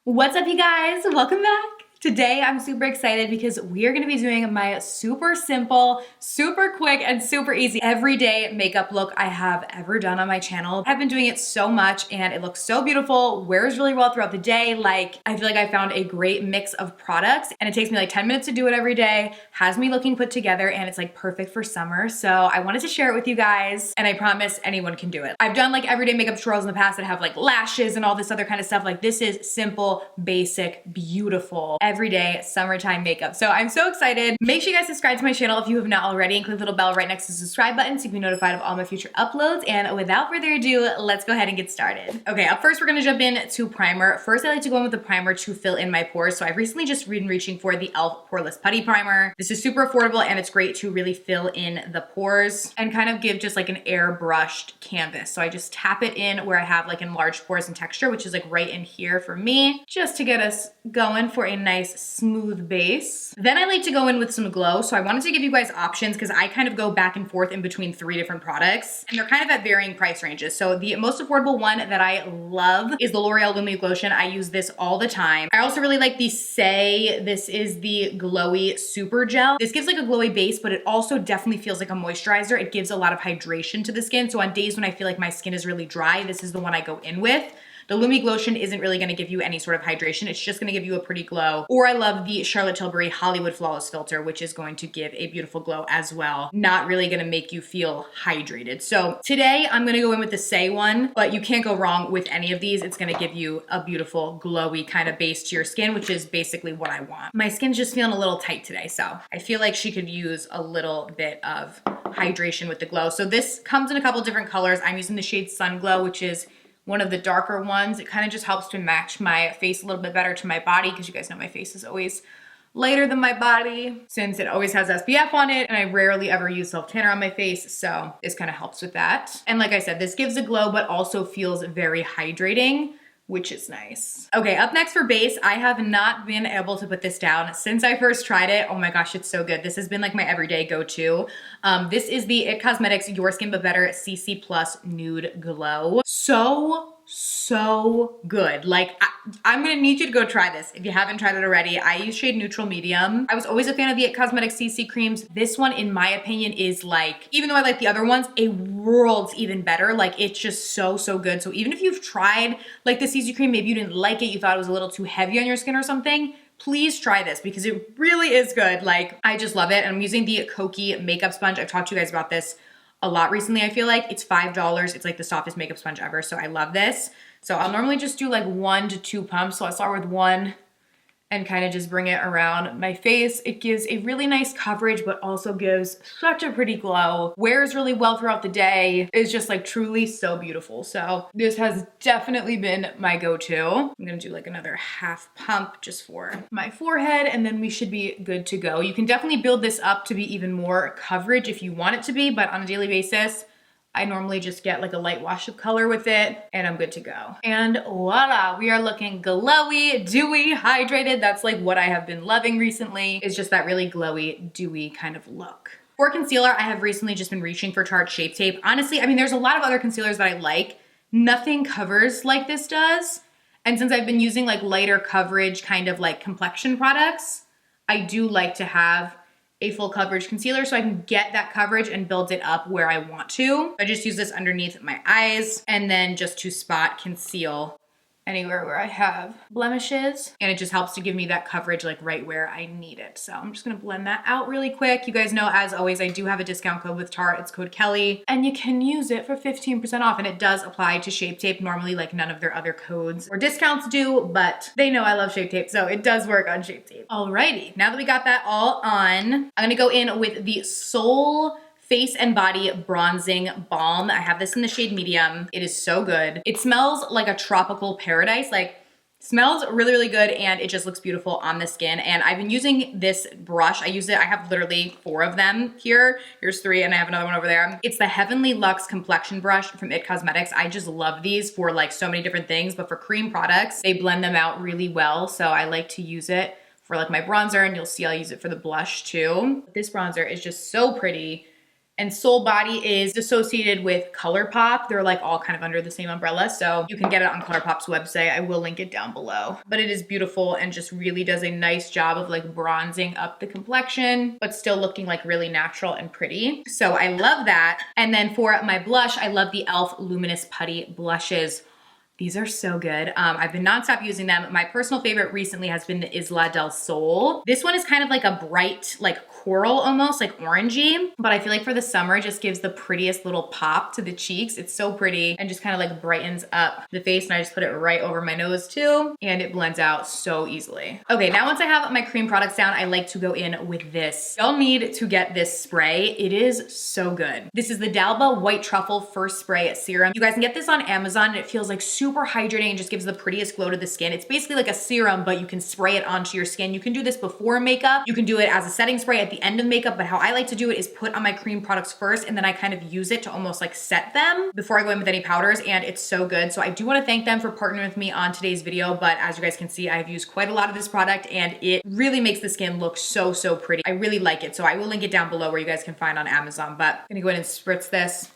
What's up, you guys? Welcome back. Today I'm super excited because we are going to be doing my super simple, super quick, and super easy everyday makeup look I have ever done on my channel. I've been doing it so much and it looks so beautiful, wears really well throughout the day. Like, I feel like I found a great mix of products and it takes me like 10 minutes to do it every day, has me looking put together, and it's like perfect for summer. So I wanted to share it with you guys and I promise anyone can do it. I've done like everyday makeup tutorials in the past that have like lashes and all this other kind of stuff. Like, this is simple, basic, beautiful, everyday summertime makeup. So I'm so excited. Make sure you guys subscribe to my channel if you have not already and click the little bell right next to the subscribe button so you can be notified of all my future uploads. And without further ado, let's go ahead and get started. Okay, up first we're gonna jump in to primer. First, I like to go in with the primer to fill in my pores. So I've recently just been reaching for the e.l.f. Poreless Putty Primer. This is super affordable and it's great to really fill in the pores and kind of give just like an airbrushed canvas. So I just tap it in where I have like enlarged pores and texture, which is like right in here for me, just to get us going for a nice smooth base. Then I like to go in with some glow. So I wanted to give you guys options because I kind of go back and forth in between 3 different products and they're kind of at varying price ranges. So the most affordable one that I love is the L'Oreal Lumi Lotion. I use this all the time. I also really like the Say. This is the Glowy Super Gel. This gives like a glowy base, but it also definitely feels like a moisturizer. It gives a lot of hydration to the skin. So on days when I feel like my skin is really dry, this is the one I go in with. The Lumi Lotion isn't really gonna give you any sort of hydration. It's just gonna give you a pretty glow. Or I love the Charlotte Tilbury Hollywood Flawless Filter, which is going to give a beautiful glow as well. Not really gonna make you feel hydrated. So today I'm gonna go in with the Say one, but you can't go wrong with any of these. It's gonna give you a beautiful glowy kind of base to your skin, which is basically what I want. My skin's just feeling a little tight today, so I feel like she could use a little bit of hydration with the glow. So this comes in a couple different colors. I'm using the shade Sun Glow, which is one of the darker ones. It kind of just helps to match my face a little bit better to my body because you guys know my face is always lighter than my body since it always has SPF on it and I rarely ever use self-tanner on my face, so this kind of helps with that. And like I said, this gives a glow but also feels very hydrating, which is nice. Okay, up next for base, I have not been able to put this down since I first tried it. Oh my gosh, it's so good. This has been like my everyday go-to. This is the IT Cosmetics Your Skin But Better CC Plus Nude Glow. So good. Like, I'm gonna need you to go try this if you haven't tried it already. I use shade Neutral Medium. I was always a fan of the IT Cosmetics CC creams. This one, in my opinion, is like, even though I like the other ones, a world's even better. Like, it's just so good. So even if you've tried like the CC cream, maybe you didn't like it, you thought it was a little too heavy on your skin or something, please try this because it really is good. Like, I just love it. And I'm using the Koki makeup sponge. I've talked to you guys about this a lot recently. I feel like it's $5. It's like the softest makeup sponge ever. So I love this. So I'll normally just do like 1 to 2 pumps. So I'll start with 1 and kind of just bring it around my face. It gives a really nice coverage, but also gives such a pretty glow. Wears really well throughout the day. It's just like truly so beautiful. So this has definitely been my go-to. I'm gonna do like another half pump just for my forehead and then we should be good to go. You can definitely build this up to be even more coverage if you want it to be, but on a daily basis, I normally just get like a light wash of color with it and I'm good to go. And voila, we are looking glowy, dewy, hydrated. That's like what I have been loving recently. It's just that really glowy, dewy kind of look. For concealer, I have recently just been reaching for Tarte Shape Tape. Honestly, I mean, there's a lot of other concealers that I like. Nothing covers like this does. And since I've been using like lighter coverage kind of like complexion products, I do like to have a full coverage concealer so I can get that coverage and build it up where I want to. I just use this underneath my eyes and then just to spot conceal anywhere where I have blemishes. And it just helps to give me that coverage like right where I need it. So I'm just gonna blend that out really quick. You guys know, as always, I do have a discount code with Tarte. It's code Kelly and you can use it for 15% off and it does apply to Shape Tape. Normally like none of their other codes or discounts do, but they know I love Shape Tape, so it does work on Shape Tape. Alrighty, now that we got that all on, I'm gonna go in with the Soul Face and Body Bronzing Balm. I have this in the shade Medium. It is so good. It smells like a tropical paradise. Like, smells really good and it just looks beautiful on the skin. And I've been using this brush. I have literally 4 of them here. Here's 3 and I have another one over there. It's the Heavenly Luxe Complexion Brush from IT Cosmetics. I just love these for like so many different things, but for cream products, they blend them out really well. So I like to use it for like my bronzer and you'll see I'll use it for the blush too. This bronzer is just so pretty. And Soul Body is associated with ColourPop. They're like all kind of under the same umbrella. So you can get it on ColourPop's website. I will link it down below. But it is beautiful and just really does a nice job of like bronzing up the complexion, but still looking like really natural and pretty. So I love that. And then for my blush, I love the e.l.f. Luminous Putty blushes. These are so good. I've been nonstop using them. My personal favorite recently has been the Isla del Sol. This one is kind of like a bright, like coral almost, like orangey, but I feel like for the summer, it just gives the prettiest little pop to the cheeks. It's so pretty and just kind of like brightens up the face, and I just put it right over my nose too, and it blends out so easily. Okay, now once I have my cream products down, I like to go in with this. Y'all need to get this spray. It is so good. This is the Dalbe White Truffle First Spray Serum. You guys can get this on Amazon, and it feels like super hydrating and just gives the prettiest glow to the skin. It's basically like a serum, but you can spray it onto your skin. You can do this before makeup. You can do it as a setting spray at the end of makeup, but how I like to do it is put on my cream products first, and then I kind of use it to almost like set them before I go in with any powders, and it's so good. So I do want to thank them for partnering with me on today's video, but as you guys can see, I've used quite a lot of this product, and it really makes the skin look so, so pretty. I really like it. So I will link it down below where you guys can find on Amazon, but I'm gonna go in and spritz this.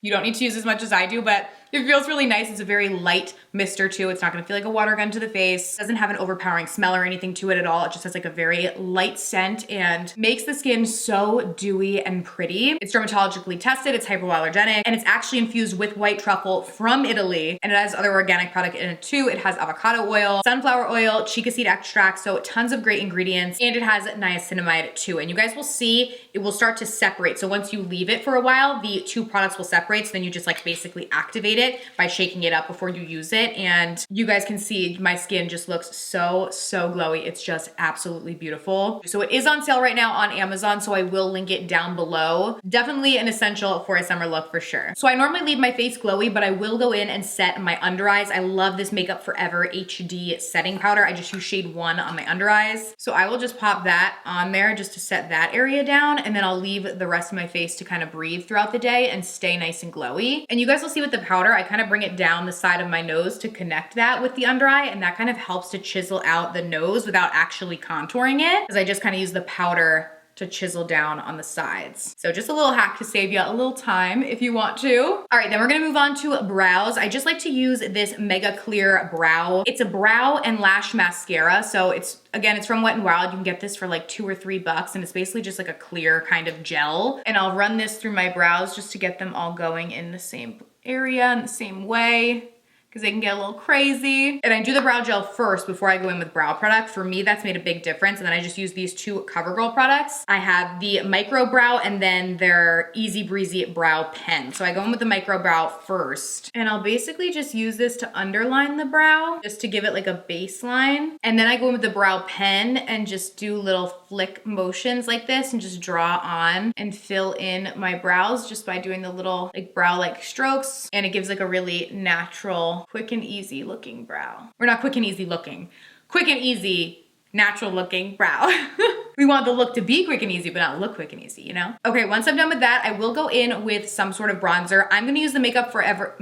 You don't need to use as much as I do, but it feels really nice. It's a very light mister too. It's not gonna feel like a water gun to the face. It doesn't have an overpowering smell or anything to it at all. It just has like a very light scent and makes the skin so dewy and pretty. It's dermatologically tested, it's hypoallergenic, and it's actually infused with white truffle from Italy. And it has other organic product in it too. It has avocado oil, sunflower oil, chica seed extract, so tons of great ingredients. And it has niacinamide too. And you guys will see it will start to separate. So once you leave it for a while, the two products will separate. So then you just like basically activate it by shaking it up before you use it. And you guys can see my skin just looks so, so glowy. It's just absolutely beautiful. So it is on sale right now on Amazon, so I will link it down below. Definitely an essential for a summer look for sure. So I normally leave my face glowy, but I will go in and set my under eyes. I love this Makeup Forever HD setting powder. I just use shade 1 on my under eyes. So I will just pop that on there just to set that area down, and then I'll leave the rest of my face to kind of breathe throughout the day and stay nice and glowy. And you guys will see with the powder, I kind of bring it down the side of my nose to connect that with the under eye, and that kind of helps to chisel out the nose without actually contouring it, because I just kind of use the powder to chisel down on the sides. So just a little hack to save you a little time if you want to. All right, then we're gonna move on to brows. I just like to use this Mega Clear Brow. It's a brow and lash mascara. So it's, again, it's from Wet n Wild. You can get this for like $2 or $3, and it's basically just like a clear kind of gel. And I'll run this through my brows just to get them all going in the same area in the same way, because they can get a little crazy. And I do the brow gel first before I go in with brow product. For me, that's made a big difference. And then I just use these two CoverGirl products. I have the Micro Brow and then their Easy Breezy Brow Pen. So I go in with the Micro Brow first. And I'll basically just use this to underline the brow, just to give it like a baseline. And then I go in with the Brow Pen and just do little flick motions like this and just draw on and fill in my brows just by doing the little like brow-like strokes. And it gives like a really natural, quick and easy looking brow. Or not quick and easy looking, quick and easy, natural looking brow. We want the look to be quick and easy, but not look quick and easy, you know? Okay, once I'm done with that, I will go in with some sort of bronzer. I'm gonna use the Makeup by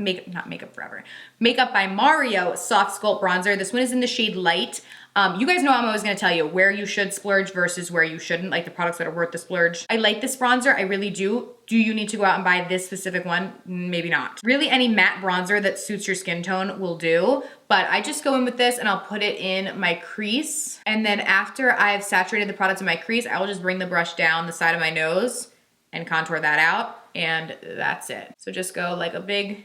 Mario Soft Sculpt Bronzer. This one is in the shade Light. You guys know I'm always gonna tell you where you should splurge versus where you shouldn't, like the products that are worth the splurge. I like this bronzer, I really do. Do you need to go out and buy this specific one? Maybe not. Really, any matte bronzer that suits your skin tone will do, but I just go in with this and I'll put it in my crease. And then after I've saturated the product in my crease, I will just bring the brush down the side of my nose and contour that out, and that's it. So just go like a big,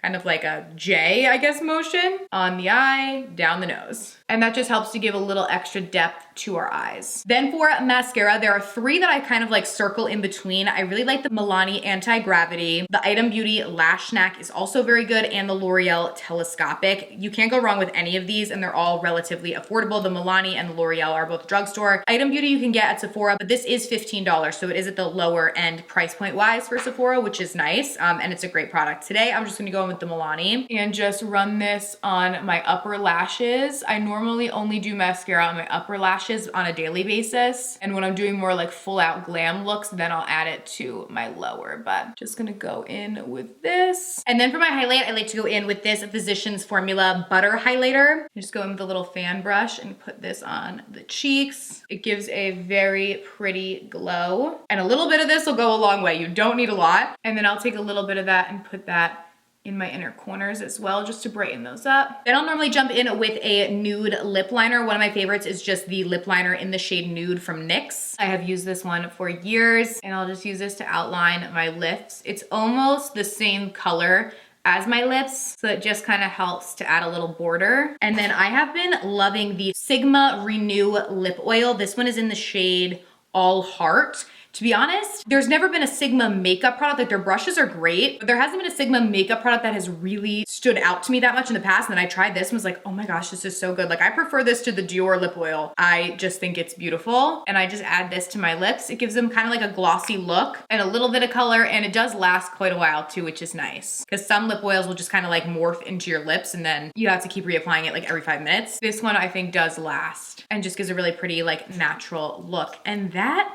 kind of like a J, I guess, motion on the eye, down the nose. And that just helps to give a little extra depth to our eyes. Then for mascara, there are 3 that I kind of like circle in between. I really like the Milani Anti-Gravity. The Item Beauty Lash Snack is also very good, and the L'Oreal Telescopic. You can't go wrong with any of these, and they're all relatively affordable. The Milani and the L'Oreal are both drugstore. Item Beauty you can get at Sephora, but this is $15, so it is at the lower end price point wise for Sephora, which is nice, and it's a great product. Today, I'm just gonna go going with the Milani, and just run this on my upper lashes. I normally only do mascara on my upper lashes on a daily basis. And when I'm doing more like full out glam looks, then I'll add it to my lower, but just gonna go in with this. And then for my highlight, I like to go in with this Physicians Formula Butter Highlighter. Just go in with a little fan brush and put this on the cheeks. It gives a very pretty glow. And a little bit of this will go a long way. You don't need a lot. And then I'll take a little bit of that and put that in my inner corners as well, just to brighten those up. Then I'll normally jump in with a nude lip liner. One of my favorites is just the lip liner in the shade Nude from NYX. I have used this one for years, and I'll just use this to outline my lips. It's almost the same color as my lips, so it just kind of helps to add a little border. And then I have been loving the Sigma Renew lip oil. This one is in the shade All Heart. To be honest, there's never been a Sigma makeup product. Like, their brushes are great, but there hasn't been a Sigma makeup product that has really stood out to me that much in the past. And then I tried this and was like, oh my gosh, this is so good. Like, I prefer this to the Dior lip oil. I just think it's beautiful. And I just add this to my lips. It gives them kind of like a glossy look and a little bit of color, and it does last quite a while too, which is nice. Because some lip oils will just kind of like morph into your lips and then you have to keep reapplying it like every 5 minutes. This one I think does last and just gives a really pretty like natural look. And that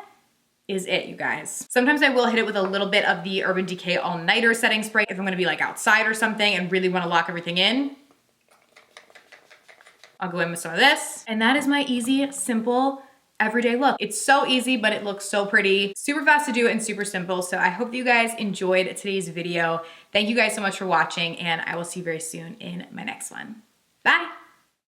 is it, you guys. Sometimes I will hit it with a little bit of the Urban Decay All Nighter setting spray if I'm gonna be like outside or something and really wanna lock everything in. I'll go in with some of this. And that is my easy, simple, everyday look. It's so easy, but it looks so pretty. Super fast to do and super simple. So I hope you guys enjoyed today's video. Thank you guys so much for watching, and I will see you very soon in my next one. Bye.